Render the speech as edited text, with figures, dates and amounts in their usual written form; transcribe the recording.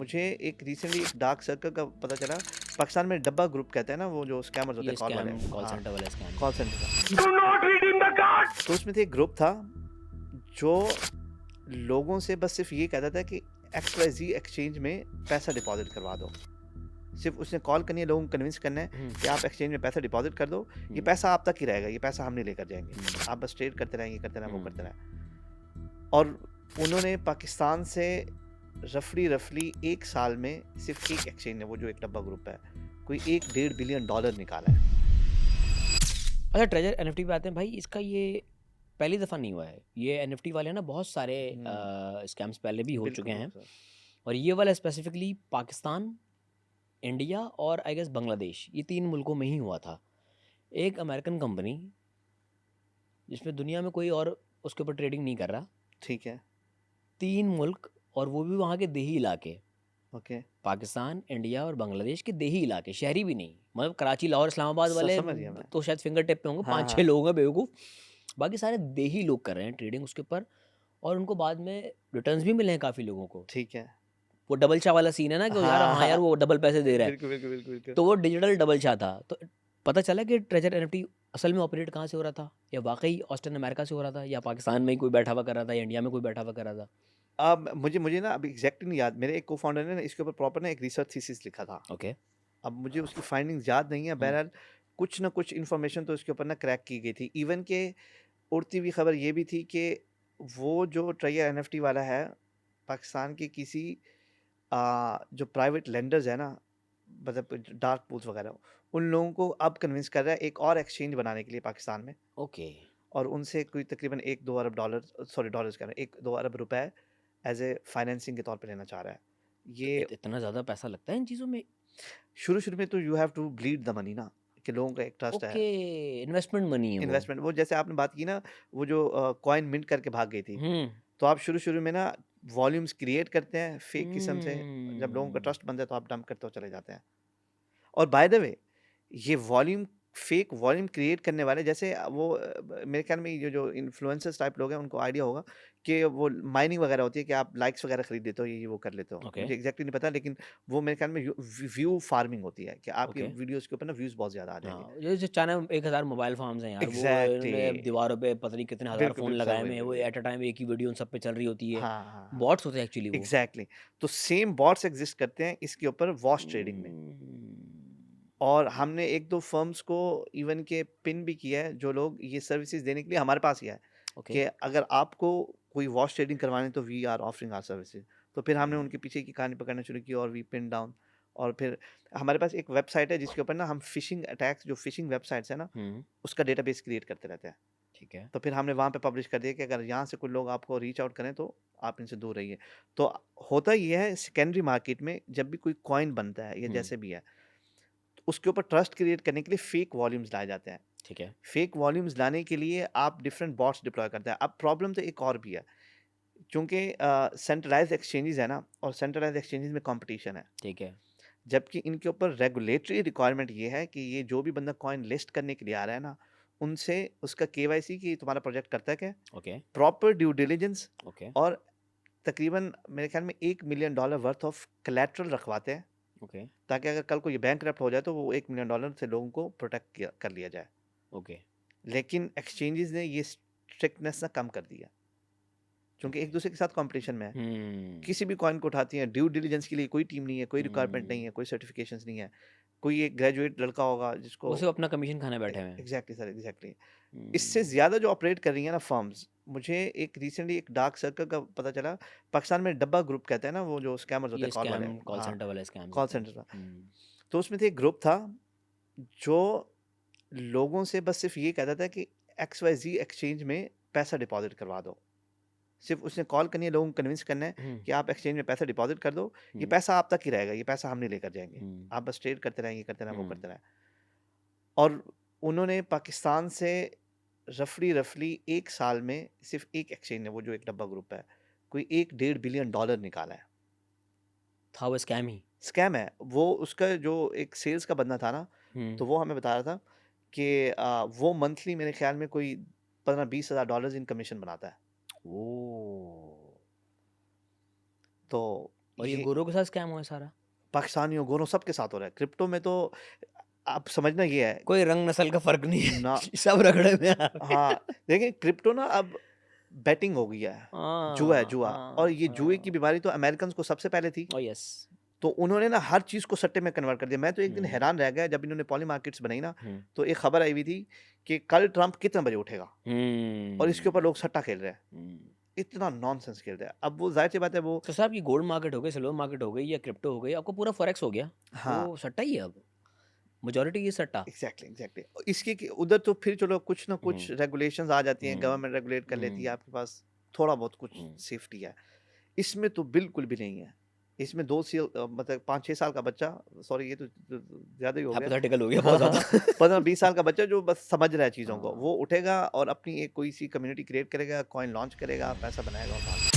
मुझे एक रिसेंटली एक डार्क सर्कल का पता चला। पाकिस्तान में डब्बा ग्रुप कहते हैं ना, वो जो स्कैमर्स होते ये हैं कॉल वाले। स्कैम कॉल हाँ, सेंटर वाला स्कैम कॉल है। सेंटर का। Do not read in the cards! तो उसमें से एक ग्रुप था जो लोगों से बस सिर्फ ये कहता था कि XYZ एक्सचेंज में पैसा डिपॉजिट करवा दो। सिर्फ उसने कॉल करनी है, लोगों को कन्विंस करना है कि आप एक्सचेंज में पैसा डिपॉजिट कर दो, ये पैसा आप तक ही रहेगा, ये पैसा हम नहीं लेकर जाएंगे, आप बस ट्रेड करते रहेंगे, करते रहें, वो करते रहें। और उन्होंने पाकिस्तान से रफली 1 साल में सिर्फ एक एक्सचेंज है, वो जो एक डब्बा ग्रुप है, कोई 1.5 बिलियन डॉलर निकाला है। अच्छा, ट्रेजर एनएफटी पे आते हैं भाई। इसका ये पहली दफ़ा नहीं हुआ है। ये एनएफटी वाले ना बहुत सारे स्कैम्स पहले भी हो चुके हैं, और ये वाला स्पेसिफिकली पाकिस्तान, इंडिया और आई गेस बांग्लादेश, ये 3 मुल्कों में ही हुआ था। एक अमेरिकन कंपनी जिसमें दुनिया में कोई और उसके ऊपर ट्रेडिंग नहीं कर रहा, ठीक है, 3 मुल्क, और वो भी वहाँ के देही इलाके, ओके, पाकिस्तान, इंडिया और बांग्लादेश के देही इलाके, शहरी भी नहीं। मतलब कराची, लाहौर, इस्लामाबाद वाले समझ गया मैं। तो शायद फिंगर टिप पे होंगे, हाँ 5-6 हाँ, लोग हैं बेवकूफ़। बाकी सारे देही लोग कर रहे हैं ट्रेडिंग उसके ऊपर, और उनको बाद में रिटर्न्स भी मिले हैं काफ़ी लोगों को। ठीक है, वो डबल चाह वाला सीन है ना, कि यार हाँ हाँ यार वो डबल पैसे दे रहा है, बिल्कुल बिल्कुल बिल्कुल बिल्कुल। तो वो डिजिटल डबल चाह था। तो पता चला कि ट्रेजर एनएफटी असल में ऑपरेट कहाँ से हो रहा था, या वाकई ऑस्टिन अमेरिका से हो रहा था, या पाकिस्तान में ही कोई बैठा हुआ कर रहा था, या इंडिया में कोई बैठा हुआ कर रहा था। अब मुझे ना अभी एग्जैक्टली नहीं याद, मेरे एक को फाउंडर ने ना इसके ऊपर प्रॉपर ना एक रिसर्च थीसिस लिखा था। ओके। अब मुझे उसकी फाइंडिंग्स याद नहीं है, बहरहाल कुछ ना कुछ इन्फॉर्मेशन तो इसके ऊपर ना क्रैक की गई थी। इवन के उड़ती हुई खबर ये भी थी कि वो जो ट्रेजर एनएफटी वाला है, पाकिस्तान के किसी जो प्राइवेट लेंडर्स है ना, मतलब डार्क पूल्स वगैरह, उन लोगों को अब कन्विंस कर रहा है एक और एक्सचेंज बनाने के लिए पाकिस्तान में, ओके। और उनसे कोई तकरीबन 1-2 अरब डॉलर, सॉरी डॉलर्स कह रहा हूँ, 1-2 अरब रुपए एज ए फाइनेंसिंग के तौर पे लेना चाह रहा है। ये इतना ज़्यादा पैसा लगता है इन चीज़ों में? शुरू में तो you have to bleed the money ना, कि लोगों का एक ट्रस्ट है, ओके, इन्वेस्टमेंट मनी है वो। इन्वेस्टमेंट। वो जैसे आपने बात की ना, वो जो कॉइन मिंट करके भाग गई थी, हम्म। तो आप शुरू में ना वॉल्यूम्स क्रिएट करते हैं फेक किस्म से, जब लोगों का हम्म। ट्रस्ट बनता है तो आप डंप करते हो चले जाते हैं। और बाय द वे, ये वॉल्यूम, फेक वॉल्यूम क्रिएट करने वाले, जैसे वो मेरे ख्याल में ये जो इन्फ्लुएंसर्स टाइप लोग हैं उनको आइडिया होगा कि वो माइनिंग वगैरह होती है कि आप लाइक्स वगैरह खरीद लेते हो, ये वो कर लेते हो, ओके। मुझे एग्जैक्टली नहीं पता, लेकिन वो मेरे ख्याल में व्यू फार्मिंग होती है कि आपकी ओके। वीडियोस के ऊपर ना व्यूज बहुत ज्यादा आ जाएंगे। हाँ, ये जो चाइना 1000 मोबाइल फार्म्स हैं यार, वो एग्जैक्टली, इन्होंने दीवारों पे पता नहीं कितने हज़ार बिल्कुल फ़ोन बिल्कुल सर, लगाए वही हुए हैं, वही वो वही। एट अ टाइम एक ही वीडियो उन सब पे चल रही होती है। हाँ हाँ हाँ, बॉट्स होते हैं एक्चुअली वो। एग्जैक्टली। तो सेम बॉट्स एग्जिस्ट करते हैं इसके ऊपर वॉश ट्रेडिंग में, और हमने 1-2 फर्म्स को इवन के पिन भी किया है, जो लोग ये सर्विसेज देने के लिए हमारे पास ही है ओके। कि अगर आपको कोई वॉश ट्रेडिंग करवानी है तो we are offering our services. तो फिर हमने उनके पीछे की कहानी पकड़ना शुरू की, और वी पिन डाउन। और फिर हमारे पास एक वेबसाइट है जिसके ऊपर ना हम फिशिंग अटैक्स, जो फिशिंग वेबसाइट्स है ना, उसका डेटाबेस क्रिएट करते रहते हैं। ठीक है। तो फिर हमने वहाँ पे पब्लिश कर दिया कि अगर यहाँ से कोई लोग आपको रीच आउट करें तो आप इनसे दूर रहिए। तो होता ये है, सेकेंडरी मार्केट में जब भी कोई कॉइन बनता है या जैसे भी है, तो उसके ऊपर ट्रस्ट क्रिएट करने के लिए फेक वॉल्यूम्स लाए जाते हैं। ठीक है। फेक वॉल्यूम्स लाने के लिए आप डिफरेंट बॉट्स डिप्लॉय करते हैं। अब प्रॉब्लम तो एक और भी है, क्योंकि सेंट्रलाइज्ड एक्सचेंजेस है ना, और सेंट्रलाइज्ड एक्सचेंजेस में कंपटीशन है, ठीक है। जबकि इनके ऊपर रेगुलेटरी रिक्वायरमेंट ये है कि ये जो भी बंदा कॉइन लिस्ट करने के लिए आ रहा है ना, उनसे उसका केवाईसी, कि तुम्हारा प्रोजेक्ट करता है क्या, okay. Proper due diligence, okay. और तकरीबन मेरे ख्याल में $1 मिलियन वर्थ ऑफ कलेट्रल रखवाते हैं, ओके। ताकि अगर कल को ये बैंक हो जाए तो वो $1 मिलियन से लोगों को प्रोटेक्ट कर लिया जाए। ओके। लेकिन एक्सचेंजेस ने ये स्ट्रिक्टनेस ना कम कर दिया, क्योंकि एक दूसरे के साथ कंपटीशन में है। किसी भी कॉइन को उठाती हैं, ड्यू डिलिजेंस के लिए कोई टीम नहीं है, कोई रिक्वायरमेंट नहीं है, कोई सर्टिफिकेशंस नहीं है। कोई एक ग्रेजुएट लड़का होगा जिसको, वो सिर्फ अपना कमीशन खाने बैठे हुए हैं। Exactly sir, exactly. इससे ज़्यादा जो ऑपरेट कर रही है ना फर्म्स, मुझे एक रिसेंटली एक डार्क सर्कल का पता चला। पाकिस्तान में डब्बा ग्रुप कहते हैं ना, वो जो स्कैमर्स होते ये हैं कॉल वाले। स्कैम कॉल हाँ, सेंटर वाले स्कैम्स कॉल होते हैं। सेंटर का। तो उसमें से एक ग्रुप था जो लोगों से बस सिर्फ ये कहता था कि XYZ एक्सचेंज में पैसा डिपॉजिट करवा दो। सिर्फ उसने कॉल करनी है, लोगों को कन्विंस करना है कि आप एक्सचेंज में पैसा डिपॉजिट कर दो, ये पैसा आप तक ही रहेगा, ये पैसा हम नहीं लेकर जाएंगे, आप बस ट्रेड करते रहेंगे, करते रहें, वो करते रहें। और उन्होंने पाकिस्तान से रफली 1 साल में सिर्फ एक एक्सचेंज है, वो जो एक डब्बा ग्रुप है, कोई 1.5 बिलियन डॉलर निकाला है। था वो स्कैम ही। स्कैम है वो। उसका जो एक सेल्स का बंदा था ना, तो वो हमें बता रहा था कि वो मंथली मेरे ख्याल में कोई 15-20 हज़ार डॉलर इन कमीशन बनाता है। ओ। तो और ये गोरों के साथ स्कैम हुआ है सारा? पाकिस्तानियों गोरों सबके साथ हो रहा है क्रिप्टो में। तो आप समझना ये है कोई रंग नस्ल का फर्क नहीं है ना। सब रगड़े में आ रहे हैं। हाँ देखिए क्रिप्टो ना अब बैटिंग हो गया है, जुआ है जुआ। और ये जुए की बीमारी तो अमेरिकन को सबसे पहले थी, ओ यस। तो उन्होंने ना हर चीज को सट्टे में कन्वर्ट कर दिया। मैं तो एक दिन हम्म। हैरान रह गया जब इन्होंने पॉली मार्केट्स बनाई ना, हम्म। तो एक खबर आई हुई थी कि कल ट्रम्प कितने बजे उठेगा और इसके ऊपर लोग सट्टा खेल रहे हैं। हम्म। इतना नॉनसेंस खेल रहे हैं। अब वो जाहिर सी बात है वो तो साहब ये गोल्ड मार्केट हो गई, सिल्वर मार्केट हो गई या क्रिप्टो हो गई, आपको पूरा फॉरेक्स हो गया, हाँ वो सट्टा ही है अब, मेजोरिटी ये सट्टा। एग्जैक्टली इसके उधर तो फिर चलो कुछ ना कुछ हम्म। रेगुलेशंस आ जाती हैं, हम्म। गवर्नमेंट रेगुलेट कर लेती है, हम्म। आपके पास थोड़ा बहुत कुछ हम्म। सेफ्टी है। इसमें तो बिल्कुल भी नहीं है। इसमें 2 मतलब 5-6 साल का बच्चा, सॉरी ये तो ज्यादा ही हो गया, हाइपोथेटिकल हो गया बहुत ज्यादा। 15-20 साल का बच्चा जो बस समझ रहा है चीजों को, हाँ। वो उठेगा और अपनी एक कोई सी कम्युनिटी क्रिएट करेगा, कॉइन लॉन्च करेगा, पैसा बनाएगा और भाग